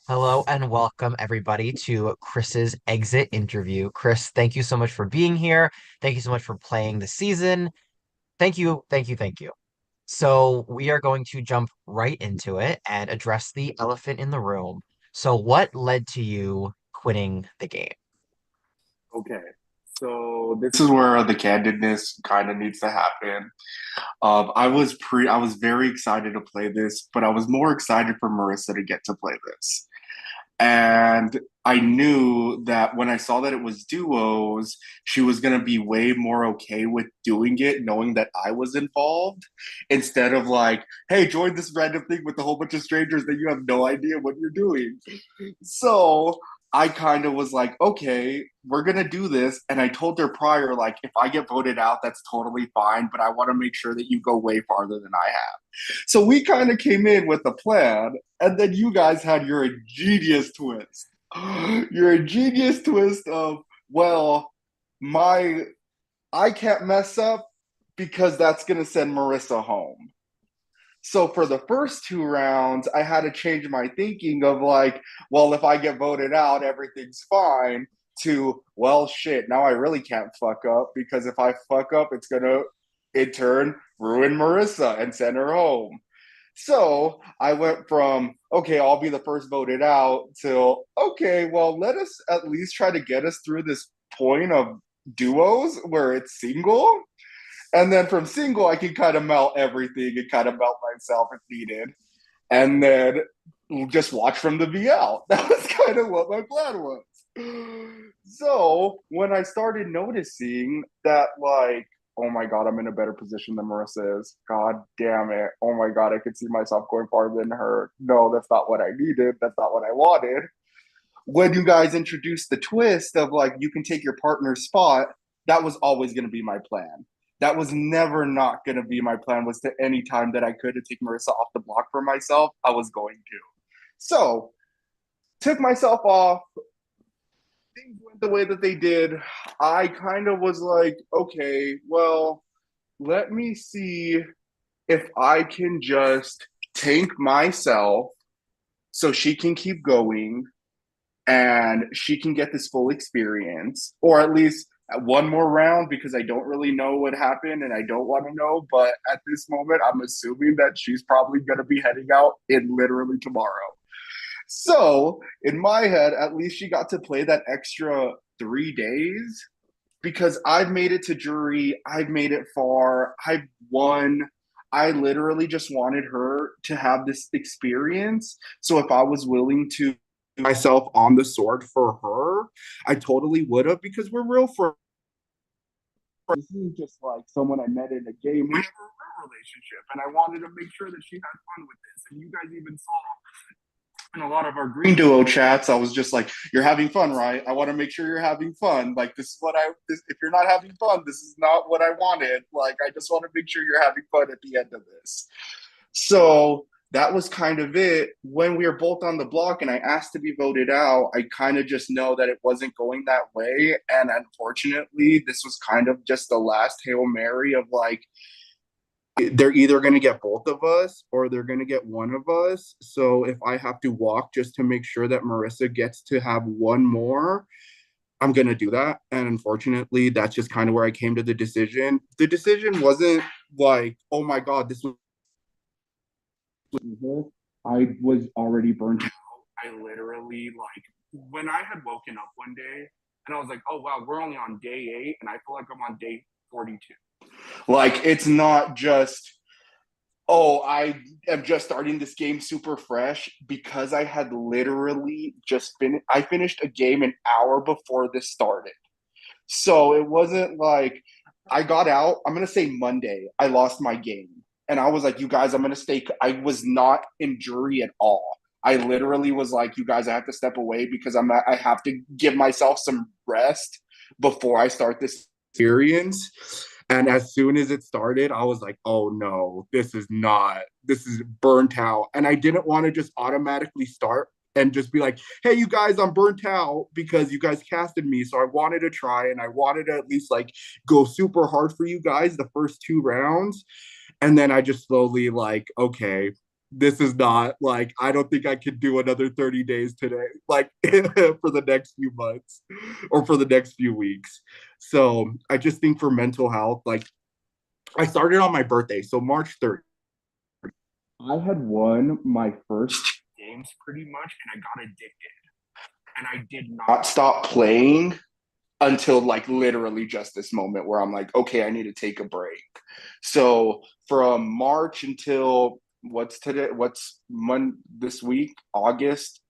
Hello and welcome everybody to Chris's exit interview. Chris, thank you so much for being here. Thank you so much for playing the season. Thank you, thank you, thank you. So we are going to jump right into it and address the elephant in the room. So what led to you quitting the game? Okay, so this is where the candidness kind of needs to happen. I was very excited to play this, but I was more excited for Marissa to get to play this. And I knew that when I saw that it was duos, she was going to be way more okay with doing it, knowing that I was involved, instead of like, hey, join this random thing with a whole bunch of strangers that you have no idea what you're doing. So I kind of was like, okay, we're gonna do this. And I told her prior, like, if I get voted out, that's totally fine, but I want to make sure that you go way farther than I have. So we kind of came in with a plan, and then you guys had your ingenious twist. Your ingenious twist of, well, my I can't mess up because that's gonna send Marissa home. So for the first two rounds, I had to change my thinking of like, well, if I get voted out, everything's fine, to, well, shit, now I really can't fuck up because if I fuck up, it's gonna in turn ruin Marissa and send her home. So I went from, okay, I'll be the first voted out till, okay, well, let us at least try to get us through this point of duos where it's single, and then from single, I can kind of melt everything and kind of melt myself if needed. And then just watch from the VL. That was kind of what my plan was. So when I started noticing that, like, oh my God, I'm in a better position than Marissa is. God damn it. Oh my God, I could see myself going farther than her. No, that's not what I needed. That's not what I wanted. When you guys introduced the twist of like, you can take your partner's spot, that was always going to be my plan. That was never not going to be my plan, was to any time that I could to take Marissa off the block for myself, I was going to. So took myself off. Things went the way that they did. I kind of was like, okay, well, let me see if I can just tank myself so she can keep going and she can get this full experience, or at least one more round, because I don't really know what happened and I don't want to know. But at this moment, I'm assuming that she's probably going to be heading out in literally tomorrow. So in my head, at least she got to play that extra 3 days because I've made it to jury, I've made it far, I've won. I literally just wanted her to have this experience. So if I was willing to myself on the sword for her, I totally would have, because we're real friends. This isn't just like someone I met in a game. We have a real relationship, and I wanted to make sure that she had fun with this. And you guys even saw in a lot of our green duo chats, I was just like, "You're having fun, right? I want to make sure you're having fun. Like, this is what if you're not having fun, this is not what I wanted. Like, I just want to make sure you're having fun at the end of this." So that was kind of it. When we were both on the block and I asked to be voted out, I kind of just know that it wasn't going that way. And unfortunately, this was kind of just the last Hail Mary of like, they're either going to get both of us or they're going to get one of us. So if I have to walk just to make sure that Marissa gets to have one more, I'm going to do that. And unfortunately, that's just kind of where I came to the decision. The decision wasn't like, oh my God, this was. I was already burnt out. I literally, like, when I had woken up one day and I was like, oh wow, we're only on day 8 and I feel like I'm on day 42. Like, it's not just, oh, I am just starting this game super fresh, because I had literally just finished. I finished a game an hour before this started. So it wasn't like I got out. I'm going to say Monday, I lost my game. And I was like, you guys, I'm going to stay. I was not in jury at all. I literally was like, you guys, I have to step away because I have to give myself some rest before I start this experience. And as soon as it started, I was like, oh no, this is burnt out. And I didn't want to just automatically start and just be like, hey, you guys, I'm burnt out because you guys casted me. So I wanted to try and I wanted to at least like go super hard for you guys the first two rounds. And then I just slowly like, okay, this is not like I don't think I can do another 30 days today, like for the next few months or for the next few weeks. So I just think for mental health, like I started on my birthday, so March 3rd. I had won my first games pretty much, and I got addicted. And I did not stop playing until like literally just this moment where I'm like, okay, I need to take a break. So from March until what's today? What's this week? August,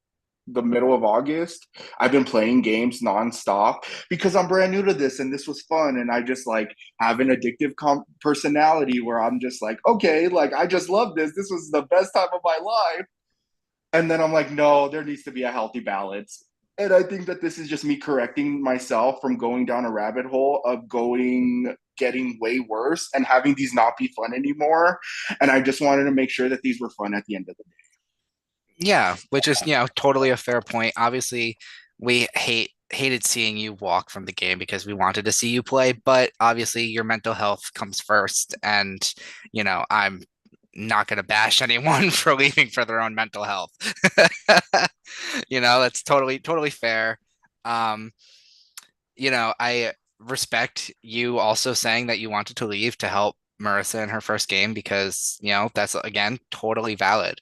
the middle of August. I've been playing games nonstop because I'm brand new to this and this was fun. And I just like have an addictive personality where I'm just like, okay, like I just love this. This was the best time of my life. And then I'm like, no, there needs to be a healthy balance. And I think that this is just me correcting myself from going down a rabbit hole of getting way worse and having these not be fun anymore. And I just wanted to make sure that these were fun at the end of the Yeah, which is, totally a fair point. Obviously, we hated seeing you walk from the game because we wanted to see you play, but obviously your mental health comes first. And, I'm not going to bash anyone for leaving for their own mental health. That's totally fair. Um, I respect you also saying that you wanted to leave to help Marissa in her first game because, that's again totally valid.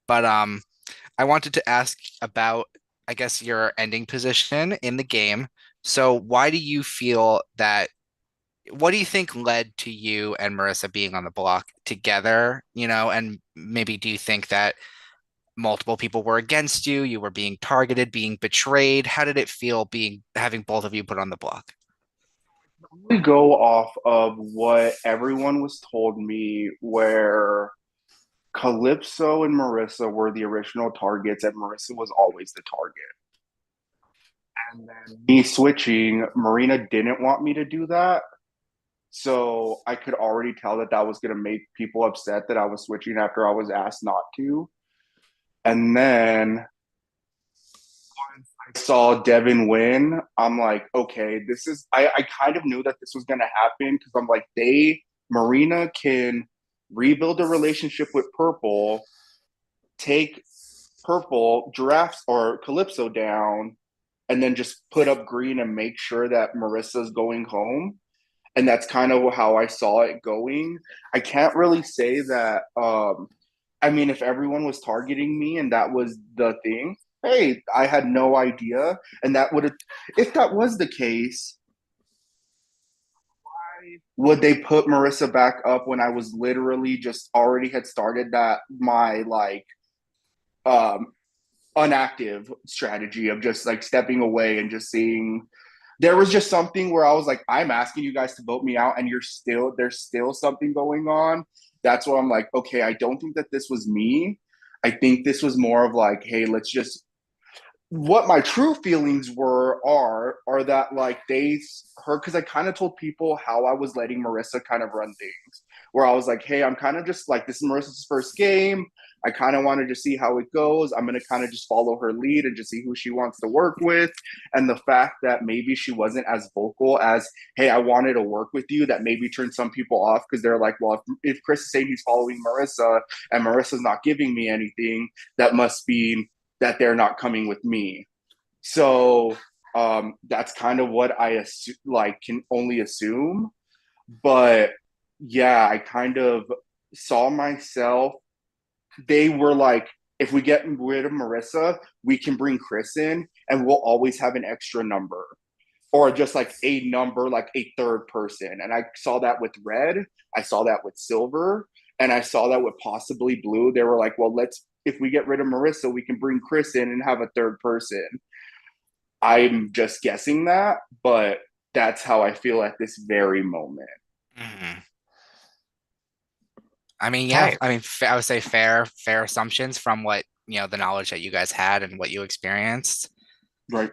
But I wanted to ask about, I guess, your ending position in the game. So why do you feel that, what do you think led to you and Marissa being on the block together, and maybe do you think that multiple people were against you, you were being targeted, being betrayed? How did it feel having both of you put on the block? day. We go off of what everyone was told me, where Calypso and Marissa were the original targets, and Marissa was always the target. And then me switching, Marina didn't want me to do that. So I could already tell that that was going to make people upset that I was switching after I was asked not to. And then I saw Devin win. I'm like, okay, I kind of knew that this was going to happen because I'm like, Marina can rebuild a relationship with Purple, take Purple, Giraffes, or Calypso down, and then just put up Green and make sure that Marissa's going home. And that's kind of how I saw it going. I can't really say that. I mean, if everyone was targeting me and that was the thing, hey, I had no idea. And that would have, if that was the case, would they put Marissa back up when I was literally just already had started that my like um unactive strategy of just like stepping away and just seeing. There was just something where I was like, I'm asking you guys to vote me out, and there's still something going on. That's why I'm like, okay, I don't think that this was me. I think this was more of like, hey, let's just, what my true feelings are that like they her, because I kind of told people how I was letting Marissa kind of run things, where I was like, hey, I'm kind of just like, this is Marissa's first game. I kind of wanted to see how it goes. I'm going to kind of just follow her lead and just see who she wants to work with. And the fact that maybe she wasn't as vocal as, hey, I wanted to work with you, that maybe turned some people off because they're like, well, if Chris is saying he's following Marissa and Marissa's not giving me anything, that must be that they're not coming with me. So that's kind of what like can only assume. But yeah, I kind of saw myself. They were like, if we get rid of Marissa, we can bring Chris in, and we'll always have an extra number, or just like a number, like a third person. And I saw that with red, I saw that with silver, and I saw that with possibly blue. They were like, well, if we get rid of Marissa, we can bring Chris in and have a third person. I'm just guessing that, but that's how I feel at this very moment. Mhm. I mean, yeah, Okay, I mean, I would say fair assumptions from what, the knowledge that you guys had and what you experienced. Right.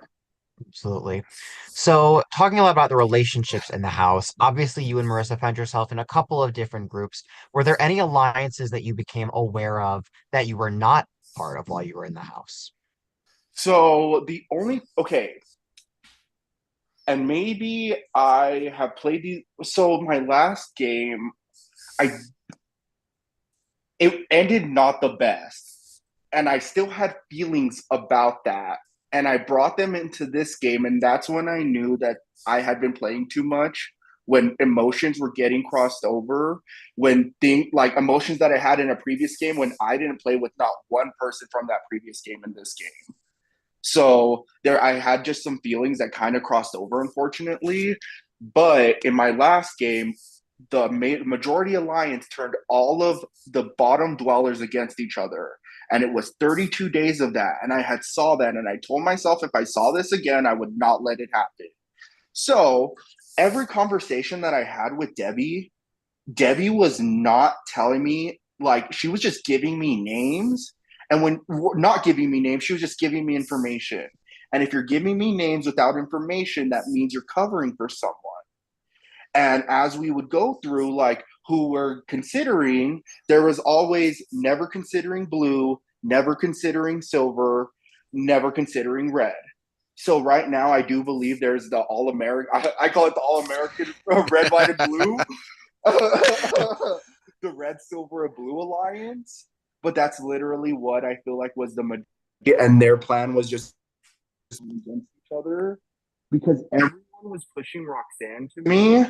absolutely. So, talking a lot about the relationships in the house, obviously you and Marissa found yourself in a couple of different groups. Were there any alliances that you became aware of that you were not part of while you were in the house? So the only, okay, and maybe I have played these. So my last game, I it ended not the best. And I still had feelings about that. And I brought them into this game. And that's when I knew that I had been playing too much, when emotions were getting crossed over, when like emotions that I had in a previous game when I didn't play with not one person from that previous game in this game. So there I had just some feelings that kind of crossed over, unfortunately. But in my last game, the majority alliance turned all of the bottom dwellers against each other, and it was 32 days of that. And I had saw that, and I told myself if I saw this again, I would not let it happen. So every conversation that I had with Debbie was not telling me, like, she was just giving me names. And when not giving me names, she was just giving me information. And if you're giving me names without information, that means you're covering for someone. And as we would go through, like, who we're considering, there was always never considering blue, never considering silver, never considering red. So right now, I do believe there's the All American. I call it the All American red, white, and blue. The red, silver, and blue alliance. But that's literally what I feel like was the and their plan was just against each other because everyone was pushing Roxanne to me.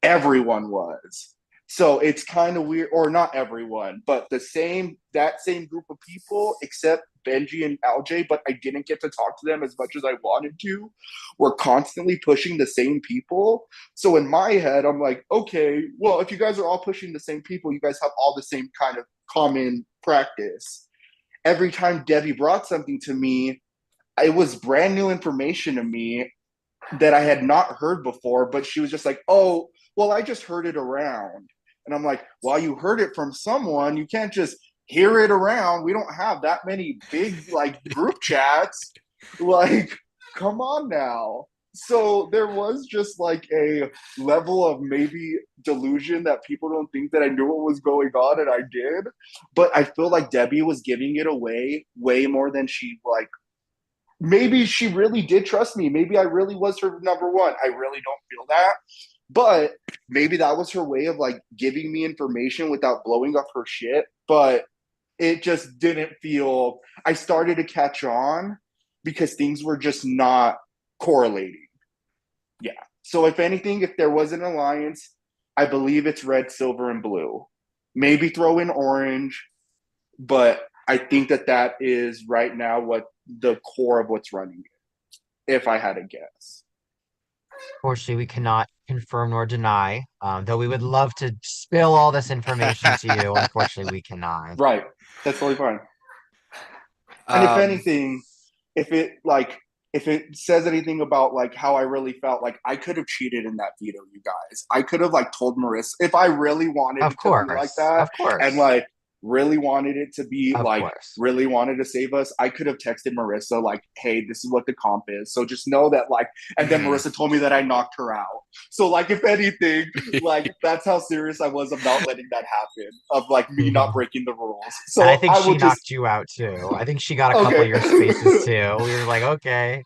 Everyone was. So it's kind of weird, or not everyone, but that same group of people, except Benji and LJ, but I didn't get to talk to them as much as I wanted to, were constantly pushing the same people. So in my head, I'm like, okay, well, if you guys are all pushing the same people, you guys have all the same kind of common practice. Every time Debbie brought something to me, it was brand new information to me that I had not heard before, but she was just like, oh, well, I just heard it around. And I'm like, well, you heard it from someone. You can't just hear it around. We don't have that many big like group chats. Like, come on now. So there was just like a level of maybe delusion that people don't think that I knew what was going on, and I did. But I feel like Debbie was giving it away way more than she like maybe she really did trust me. Maybe I really was her number one. I really don't feel that. But maybe that was her way of like giving me information without blowing up her shit. But it just didn't feel, I started to catch on because things were just not correlating. Yeah. So if anything, if there was an alliance, I believe it's red, silver, and blue. Maybe throw in orange, but I think that that is right now what the core of what's running it, if I had a guess. Unfortunately, we cannot confirm nor deny, though we would love to spill all this information to you. Unfortunately, we cannot. Right. That's totally fine. And if Um, anything, if it like if it says anything about like how I really felt, like I could have cheated in that veto, you guys. I could have like told Marissa if I really wanted Of it to be like course, that of and course, like really wanted it to be of like course. really wanted to save us, I could have texted Marissa like, hey, this is what the comp is. So just know that like, and then mhm. Marissa told me that I knocked her out. So like if anything, like that's how serious I was about letting that happen, of like me not breaking the rules. And I So think I will she just knocked you out too. I think she got a couple of okay. your spaces too. We were like, okay,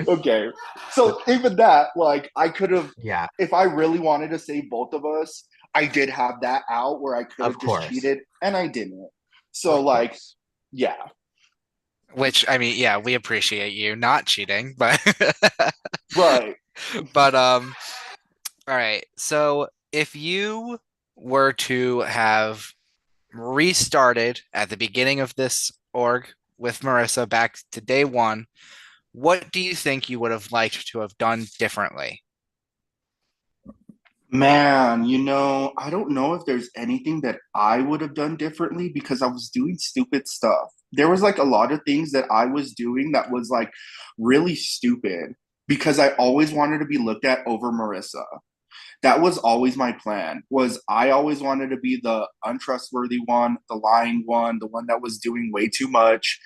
Okay. but So even that, like, I could have, yeah, if I really wanted to save both of us, I did have that out where I could of have just course, cheated, and I didn't. So, of like, course. yeah. Which I mean, yeah, we appreciate you not cheating, but Right. but all right. So if you were to have restarted at the beginning of this org with Marissa back to day one, what do you think you would have liked to have done differently? Man, I don't know if there's anything that I would have done differently because I was doing stupid stuff. There was like a lot of things that I was doing that was like really stupid because I always wanted to be looked at over Marissa. That was always my plan. Was I always wanted to be the untrustworthy one, the lying one, the one that was doing way too much.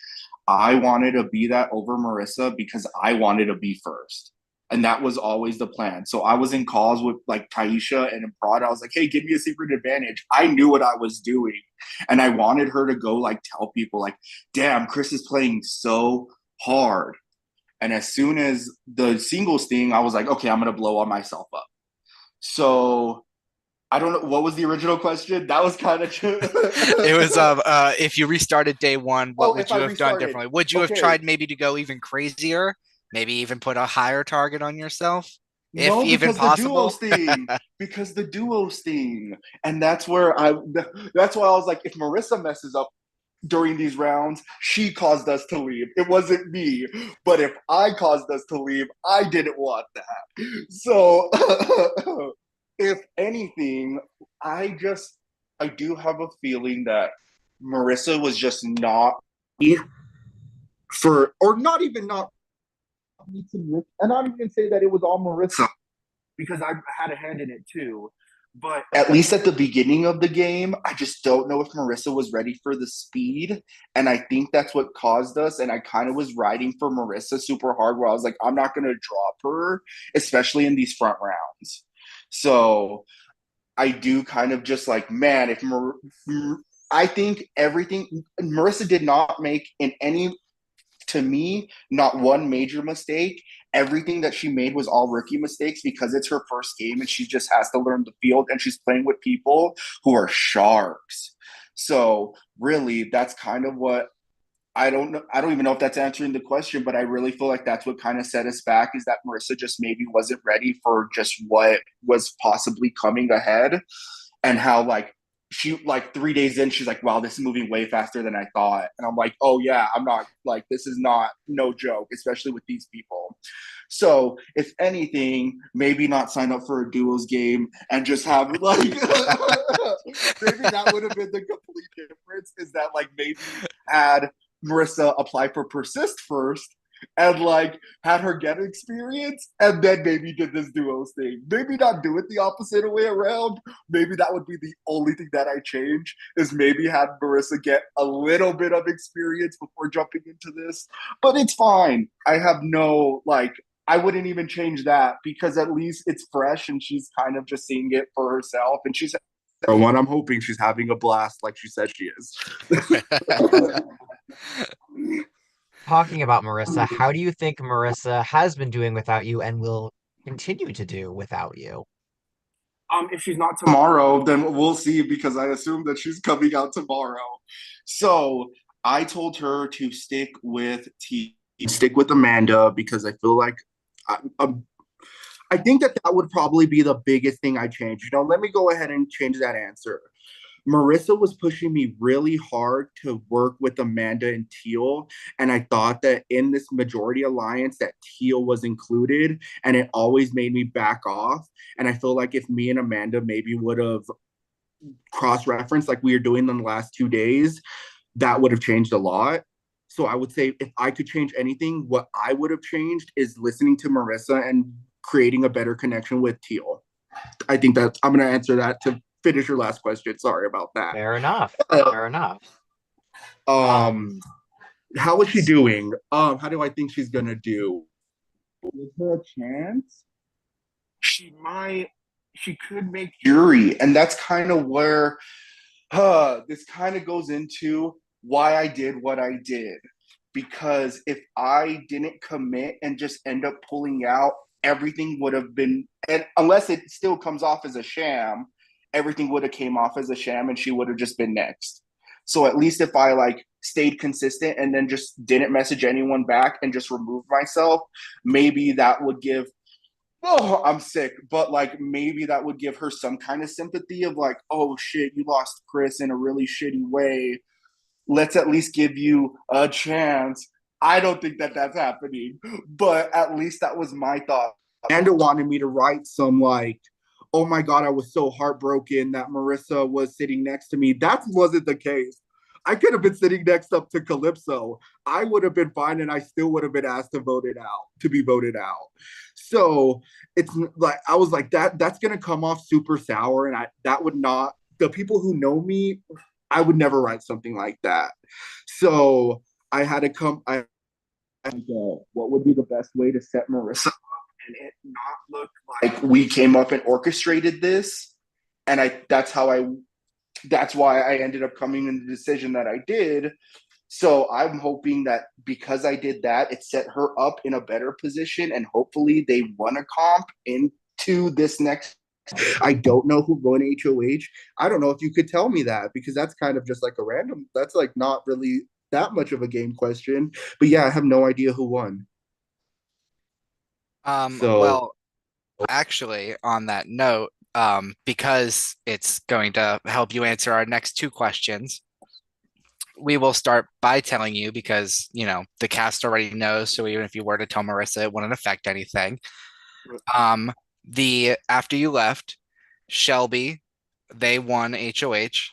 I wanted to be that over Marissa because I wanted to be first. And that was always the plan. So I was in calls with like Taisha and Prod. I was like, hey, give me a secret advantage. I knew what I was doing. And I wanted her to go like tell people like, damn, Chris is playing so hard. And as soon as the singles thing, I was like, okay, I'm gonna blow on myself up. So I don't know what was the original question. That was kind of It was if you restarted day one, what Oh, would if I you have done restarted. differently? Would you have Okay. tried maybe to go even crazier? Maybe even put a higher target on yourself, if No, even because the possible? duos thing. Because the duos thing. And that's why I was like, if Marissa messes up during these rounds, she caused us to leave. It wasn't me. But if I caused us to leave, I didn't want that. So if anything, I do have a feeling that Marissa was just not for, or not even not, and I don't even say that it was all Marissa because I had a hand in it too. But at least at the beginning of the game, I just don't know if Marissa was ready for the speed. And I think that's what caused us. And I kind of was riding for Marissa super hard, where I was like, I'm not going to drop her, especially in these front rounds. So I do kind of just like, man, I think everything Marissa did not make in any, to me, not one major mistake. Everything that she made was all rookie mistakes because it's her first game and she just has to learn the field and she's playing with people who are sharks. So really, that's kind of what I don't know. I don't even know if that's answering the question, but I really feel like that's what kind of set us back is that Marissa just maybe wasn't ready for just what was possibly coming ahead and how like she like 3 days in she's like wow this is moving way faster than I thought and I'm like oh yeah I'm not like this is not no joke especially with these people. So if anything maybe not sign up for a duos game and just have like maybe that would have been the complete difference is that like maybe had Marissa apply for persist first and like had her get experience and then maybe did this duos thing. Maybe not do it the opposite way around. Maybe that would be the only thing that I change is maybe had Marissa get a little bit of experience before jumping into this. But it's fine. I have no like I wouldn't even change that because at least it's fresh and she's kind of just seeing it for herself and she's one I'm hoping she's having a blast like she said she is. Talking about Marissa, how do you think Marissa has been doing without you and will continue to do without you? If she's not tomorrow, then we'll see because I assume that she's coming out tomorrow. So I told her to stick with Amanda because I feel like I, um, I think that that would probably be the biggest thing I change. You know, let me go ahead and change that answer. Marissa was pushing me really hard to work with Amanda and Teal. And I thought that in this majority alliance that Teal was included and it always made me back off. And I feel like if me and Amanda maybe would have cross-referenced like we were doing in the last 2 days, that would have changed a lot. So I would say if I could change anything, what I would have changed is listening to Marissa and creating a better connection with Teal. I think that I'm going to answer that to finish your last question. Sorry about that. Fair enough. Fair enough. Um, Um, how is she doing? How do I think she's gonna do? Give her a chance. She might. She could make jury, and that's kind of where this kind of goes into why I did what I did. Because if I didn't commit and just end up pulling out, everything would have been, and unless it still comes off as a sham, everything would have came off as a sham, and she would have just been next. So at least if I like stayed consistent and then just didn't message anyone back and just removed myself, maybe that would give oh, I'm sick, but like maybe that would give her some kind of sympathy of like, oh shit, you lost Chris in a really shitty way. Let's at least give you a chance. I don't think that that's happening, but at least that was my thought. Amanda wanted me to write some like, oh my God, I was so heartbroken that Marissa was sitting next to me. That wasn't the case. I could have been sitting next up to Calypso. I would have been fine and I still would have been asked to vote it out, to be voted out. So it's like I was like that's gonna come off super sour and I that would not the people who know me, I would never write something like that. So I had to come I what would be the best way to set Marissa up and it not look like we came up and orchestrated this. And I that's why I ended up coming in the decision that I did. So I'm hoping that because I did that, it set her up in a better position and hopefully they run a comp into this next I don't know who won HOH. I don't know if you could tell me that because that's kind of just like a random, that's like not really that much of a game question. But yeah, I have no idea who won. So, Well, actually, on that note, because it's going to help you answer our next two questions, we will start by telling you because, the cast already knows. So even if you were to tell Marissa, it wouldn't affect anything. Um, the after you left, Shelby, they won HOH,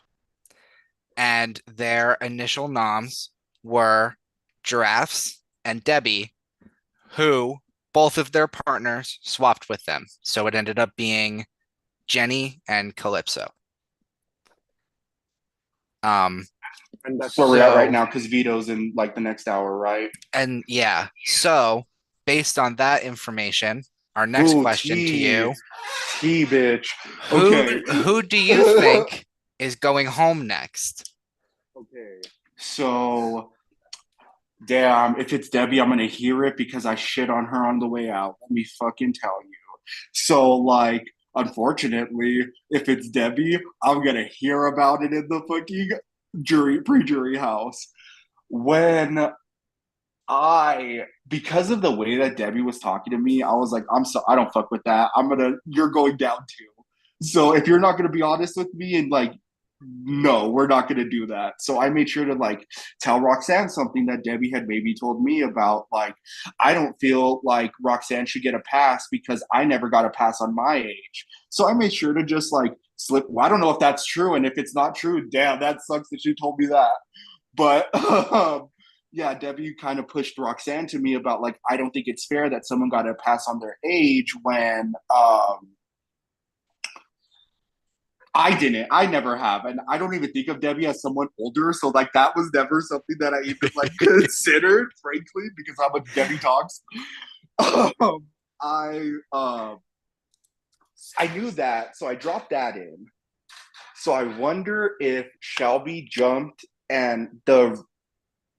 and their initial noms were Giraffes and Debbie, who both of their partners swapped with them. So it ended up being Jenny and Calypso. Um, and that's where we're at right so now because Vito's in like the next hour, right? and yeah, so based on that information, our next Ooh, question to you, bitch. who Okay. who do you think is going home next? Okay. So, damn, if it's Debbie, I'm gonna hear it because I shit on her on the way out. Let me fucking tell you. So, like, unfortunately, if it's Debbie, I'm gonna hear about it in the fucking pre-jury house. When because of the way that Debbie was talking to me, I was like, I don't fuck with that. You're going down too. So if you're not gonna be honest with me and like, no, we're not gonna do that. So I made sure to like tell Roxanne something that Debbie had maybe told me about. Like, I don't feel like Roxanne should get a pass because I never got a pass on my age. So I made sure to just like slip. Well, I don't know if that's true, and if it's not true, damn, that sucks that she told me that. But yeah, Debbie kind of pushed Roxanne to me about like, I don't think it's fair that someone got a pass on their age when I didn't. I never have. And I don't even think of Debbie as someone older. So like that was never something that I even like considered, frankly, because how much Debbie talks. Um, I I knew that, so I dropped that in. So I wonder if Shelby jumped and the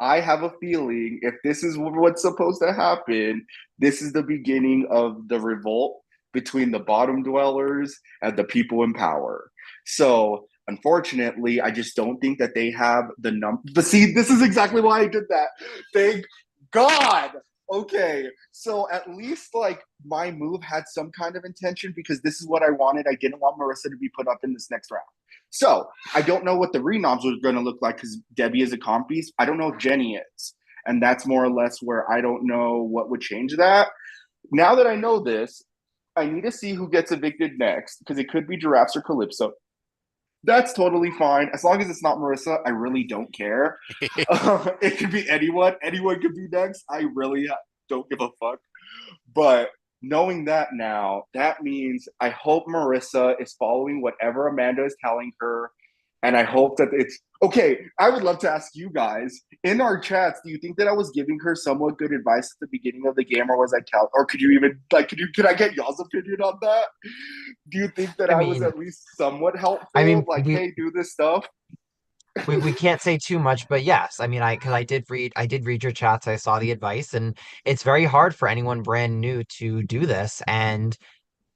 I have a feeling if this is what's supposed to happen, this is the beginning of the revolt between the bottom dwellers and the people in power. So, unfortunately, I just don't think that they have the number. But see, this is exactly why I did that. Thank God. Okay, so at least like my move had some kind of intention because this is what I wanted. I didn't want Marissa to be put up in this next round. So I don't know what the renoms are going to look like because Debbie is a comp piece. I don't know if Jenny is. And that's more or less where I don't know what would change that. Now that I know this, I need to see who gets evicted next because it could be Giraffes or Calypso. That's totally fine. As long as it's not Marissa, I really don't care. It could be anyone. Anyone could be next. I really don't give a fuck. But knowing that now, that means I hope Marissa is following whatever Amanda is telling her. And I hope that it's okay. I would love to ask you guys in our chats, do you think that I was giving her somewhat good advice at the beginning of the game, or was I or could you even like could I get y'all's opinion on that? Do you think that I I was mean, at least somewhat I helpful? mean, Like, we hey, do this stuff? we can't say too much, but yes, I mean, because I did read your chats, I saw the advice, and it's very hard for anyone brand new to do this, and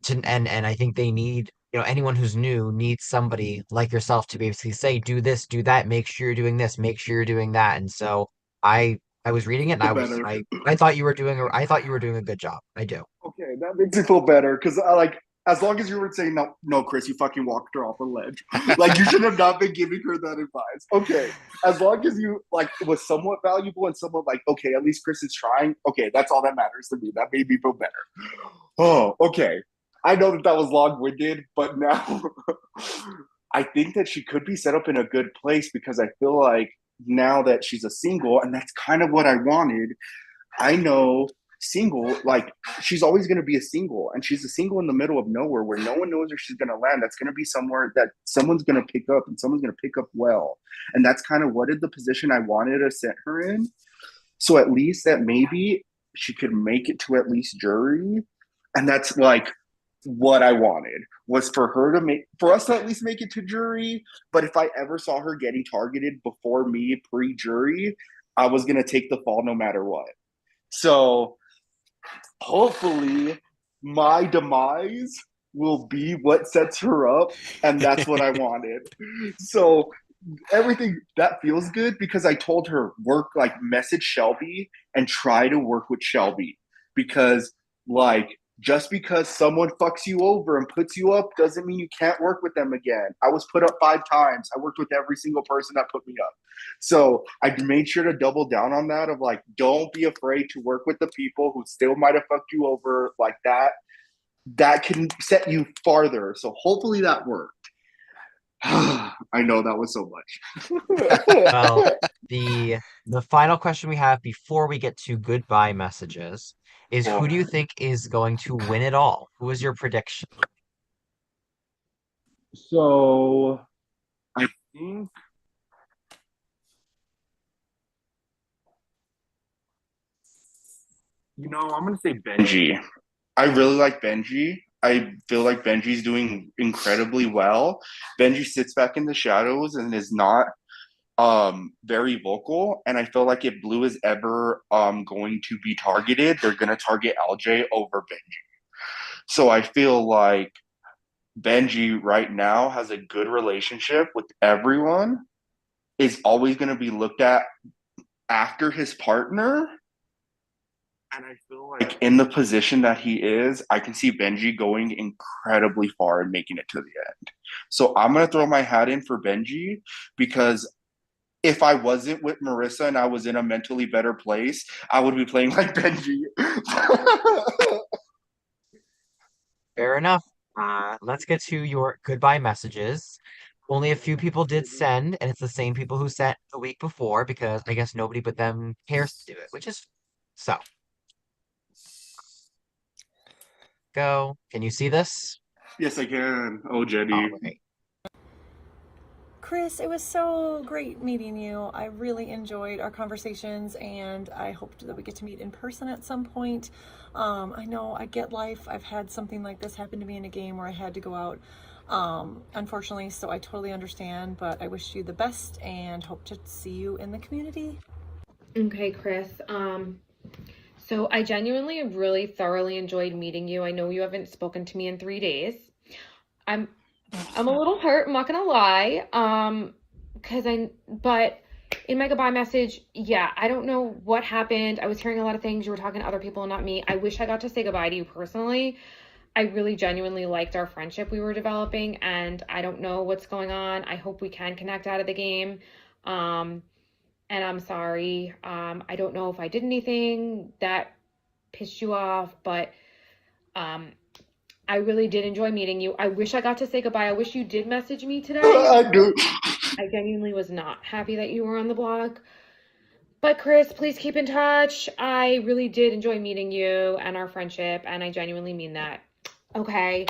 I think they need, anyone who's new needs somebody like yourself to basically say, do this, do that, make sure you're doing this, make sure you're doing that. And so I was reading it and Feel better. I thought you were doing a good job. I do. Okay, that makes me feel better because I like as long as you were saying no, no, Chris, you fucking walked her off a ledge. Like you should have not been giving her that advice. Okay, as long as you like it was somewhat valuable and somewhat like okay, at least Chris is trying. Okay, that's all that matters to me. That made me feel better. Oh, okay. I know that that was long winded, but now I think that she could be set up in a good place because I feel like now that she's a single, and that's kind of what I wanted. I know single, like she's always going to be a single, and she's a single in the middle of nowhere where no one knows where she's going to land. That's going to be somewhere that someone's going to pick up, and someone's going to pick up well. And that's kind of what is the position I wanted to set her in. So at least that maybe she could make it to at least jury, and that's like what I wanted was for her to make for us to at least make it to jury. But if I ever saw her getting targeted before me pre-jury, I was gonna take the fall no matter what. So hopefully my demise will be what sets her up, and that's what I wanted. So everything that feels good because I told her work like message Shelby and try to work with Shelby because like just because someone fucks you over and puts you up doesn't mean you can't work with them again. I was put up 5 times. I worked with every single person that put me up. So I made sure to double down on that of like, don't be afraid to work with the people who still might have fucked you over like that. That can set you farther. So hopefully that worked. I know that was so Well, much. the final question we have before we get to goodbye messages is who do you think is going to win it all? Who is your prediction? So I think I'm gonna say Benji. I really like Benji. I feel like Benji's doing incredibly well. Benji sits back in the shadows and is not very vocal, and I feel like if Blue is ever going to be targeted, they're gonna target LJ over Benji. So I feel like Benji right now has a good relationship with everyone, is always going to be looked at after his partner. And I feel like in the position that he is, I can see Benji going incredibly far and making it to the end. So I'm going to throw my hat in for Benji because if I wasn't with Marissa and I was in a mentally better place, I would be playing like Benji. Fair enough. Let's get to your goodbye messages. Only a few people did send, and it's the same people who sent the week before because I guess nobody but them cares to do it, which is so. Go. Can you see this? Yes, I can. Oh, All Jenny. right. Chris, it was so great meeting you. I really enjoyed our conversations and I hope that we get to meet in person at some point. I know I get life. I've had something like this happen to me in a game where I had to go out, unfortunately, so I totally understand, but I wish you the best and hope to see you in the community. Okay, Chris. So I genuinely really thoroughly enjoyed meeting you. I know you haven't spoken to me in 3 days. I'm I'm a little hurt, I'm not gonna lie. But in my goodbye message, yeah, I don't know what happened. I was hearing a lot of things. You were talking to other people and not me. I wish I got to say goodbye to you personally. I really genuinely liked our friendship we were developing, and I don't know what's going on. I hope we can connect out of the game. Um, and I'm sorry. I don't know if I did anything that pissed you off, but um, I really did enjoy meeting you. I wish I got to say goodbye. I wish you did message me today. I do. I genuinely was not happy that you were on the block. But Chris, please keep in touch. I really did enjoy meeting you and our friendship, and I genuinely mean that. Okay.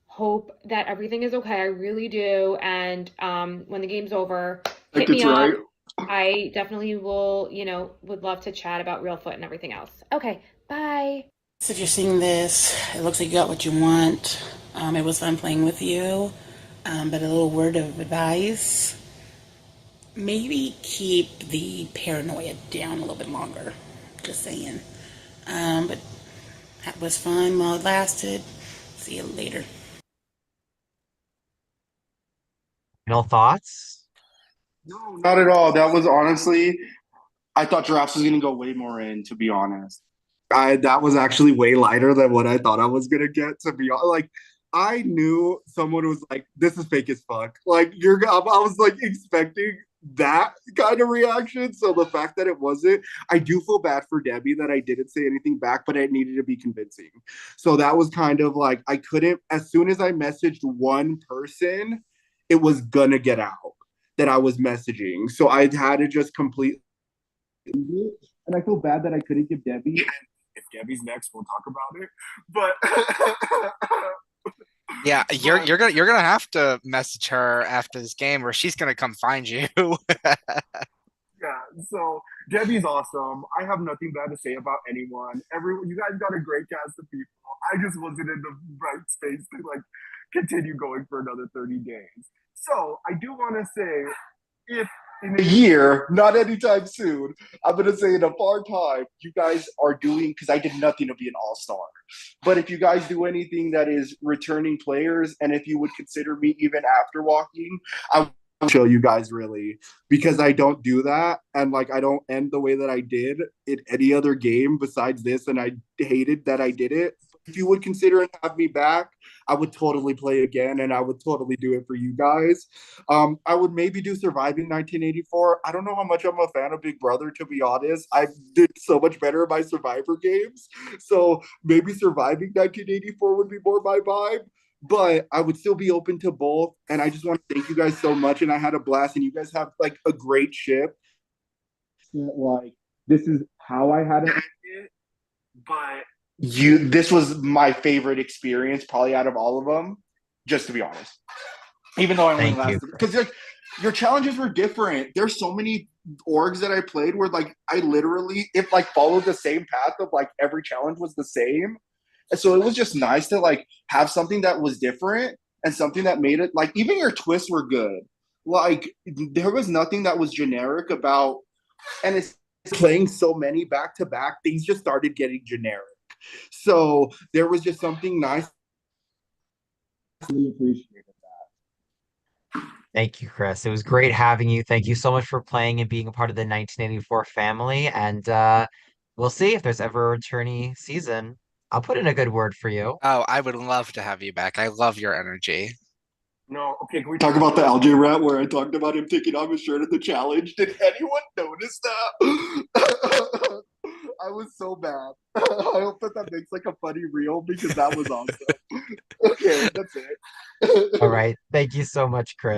Hope that everything is okay. I really do. And when the game's over, Like hit me it's up. right. I definitely will, would love to chat about Real Foot and everything else. Okay. Bye. So if you're seeing this, it looks like you got what you want. It was fun playing with you. But a little word of advice, maybe keep the paranoia down a little bit longer. Just saying. But that was fun while it lasted. See you later. Final thoughts? No, not at all. That was honestly, I thought Giraffes was gonna go way more in, to be honest. I that was actually way lighter than what I thought I was gonna get, to be honest. Like I knew someone was like, this is fake as fuck. Like I was like expecting that kind of reaction. So the fact that it wasn't, I do feel bad for Debbie that I didn't say anything back, but it needed to be convincing. So that was kind of like I couldn't, as soon as I messaged one person, it was gonna get out that I was messaging. So I had to just complete it. And I feel bad that I couldn't give Debbie. And if Debbie's next, we'll talk about it. But Yeah, you're gonna have to message her after this game, or she's gonna come find you. yeah, so Debbie's awesome. I have nothing bad to say about anyone. Everyone, you guys got a great cast of people. I just wasn't in the right space to like continue going for another 30 days. So I do want to say, if in a year, not anytime soon. I'm gonna say in a far time, you guys are doing because I did nothing to be an all-star. But if you guys do anything that is returning players, and if you would consider me even after walking, I will show you guys really because I don't do that and like I don't end the way that I did in any other game besides this, and I hated that I did it. If you would consider and have me back, I would totally play again and I would totally do it for you guys. I would maybe do Surviving 1984. I don't know how much I'm a fan of Big Brother, to be honest. I did so much better in my Survivor games. So maybe Surviving 1984 would be more my vibe. But I would still be open to both. And I just want to thank you guys so much. And I had a blast. And you guys have like a great ship. Like, this is how I had it. But this was my favorite experience, probably out of all of them, just to be honest. Even though I only Thank you, lasted because your challenges were different. There's so many orgs that I played where like I literally it like followed the same path of like every challenge was the same. And so it was just nice to like have something that was different and something that made it like even your twists were good. Like there was nothing that was generic about and it's playing so many back to back, things just started getting generic. So there was just something nice. I really appreciated. Thank you, Chris. It was great having you. Thank you so much for playing and being a part of the 1984 family. And we'll see if there's ever a returnee season. I'll put in a good word for you. Oh, I would love to have you back. I love your energy. No, okay, can we talk about the LJ rap where I talked about him taking off his shirt at the challenge? Did anyone notice that? I was so bad. I hope that makes like a funny reel because that was awesome. Okay, that's All it. right. Thank you so much, Chris.